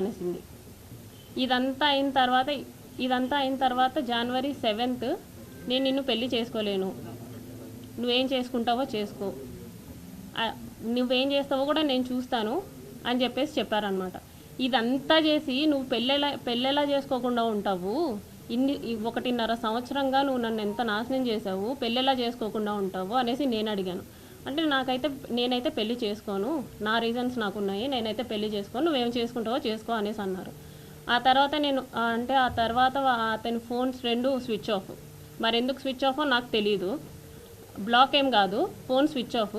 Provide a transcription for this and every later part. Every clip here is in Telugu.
అనేసింది. ఇదంతా అయిన తర్వాత జనవరి 7th నేను నిన్ను పెళ్లి చేసుకోలేను, నువ్వేం చేసుకుంటావో చేసుకో, నువ్వేం చేస్తావో కూడా నేను చూస్తాను అని చెప్పారనమాట. ఇదంతా చేసి నువ్వు పెళ్ళెలా చేసుకోకుండా ఉంటావు, 1.5 సంవత్సరంగా నువ్వు నన్ను ఎంత నాశనం చేసావు, పెళ్ళెలా చేసుకోకుండా ఉంటావు అనేసి నేను అడిగాను. అంటే నేనైతే పెళ్లి చేసుకోను, నా రీజన్స్ నాకున్నాయి, నేనైతే పెళ్లి చేసుకోను, నువ్వేం చేసుకుంటావో చేసుకో అనేసి అన్నారు. ఆ తర్వాత అతని ఫోన్స్ 2 స్విచ్ ఆఫ్. మరి ఎందుకు స్విచ్ ఆఫో నాకు తెలీదు. బ్లాక్ ఏం కాదు, ఫోన్ స్విచ్ ఆఫ్.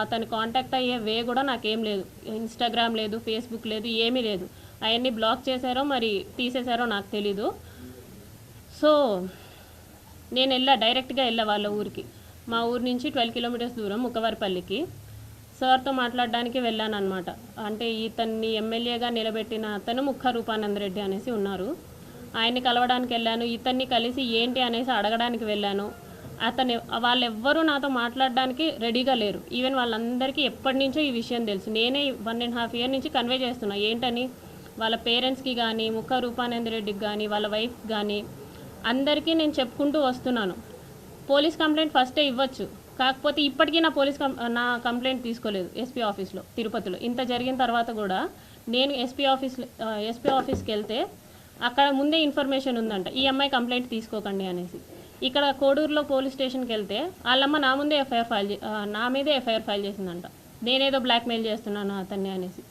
అతను కాంటాక్ట్ అయ్యే వే కూడా నాకేం లేదు, ఇన్స్టాగ్రామ్ లేదు, ఫేస్బుక్ లేదు, ఏమీ లేదు. అవన్నీ బ్లాక్ చేశారో మరి తీసేశారో నాకు తెలీదు. సో నేను డైరెక్ట్గా వెళ్ళా వాళ్ళ ఊరికి. మా ఊరి నుంచి 12 కిలోమీటర్స్ దూరం ముక్కవారిపల్లికి సార్తో మాట్లాడడానికి వెళ్ళాను అనమాట. అంటే ఇతన్ని ఎమ్మెల్యేగా నిలబెట్టిన అతను ముక్క రూపానంద రెడ్డి అనేసి ఉన్నారు, ఆయన్ని కలవడానికి వెళ్ళాను. ఇతన్ని కలిసి ఏంటి అనేసి అడగడానికి వెళ్ళాను. వాళ్ళెవ్వరూ నాతో మాట్లాడడానికి రెడీగా లేరు. ఈవెన్ వాళ్ళందరికీ ఎప్పటి నుంచో ఈ విషయం తెలుసు. నేనే 1.5 years నుంచి కన్వే చేస్తున్నా ఏంటని. వాళ్ళ పేరెంట్స్కి కానీ, ముక్క రూపానంద రెడ్డికి కానీ, వాళ్ళ వైఫ్ కానీ అందరికీ నేను చెప్పుకుంటూ వస్తున్నాను. పోలీస్ కంప్లైంట్ ఫస్టే ఇవ్వచ్చు, కాకపోతే ఇప్పటికీ నా కంప్లైంట్ తీసుకోలేదు ఎస్పీ ఆఫీస్లో తిరుపతిలో. ఇంత జరిగిన తర్వాత కూడా నేను ఎస్పీ ఆఫీస్కి వెళ్తే అక్కడ ముందే ఇన్ఫర్మేషన్ ఉందంట, ఈ అమ్మాయి కంప్లైంట్ తీసుకోకండి అనేసి. ఇక్కడ కోడూరులో పోలీస్ స్టేషన్కి వెళ్తే వాళ్ళమ్మ నా మీదే ఎఫ్ఐఆర్ ఫైల్ చేసిందంట, నేనేదో బ్లాక్మెయిల్ చేస్తున్నాను అతన్ని అనేసి.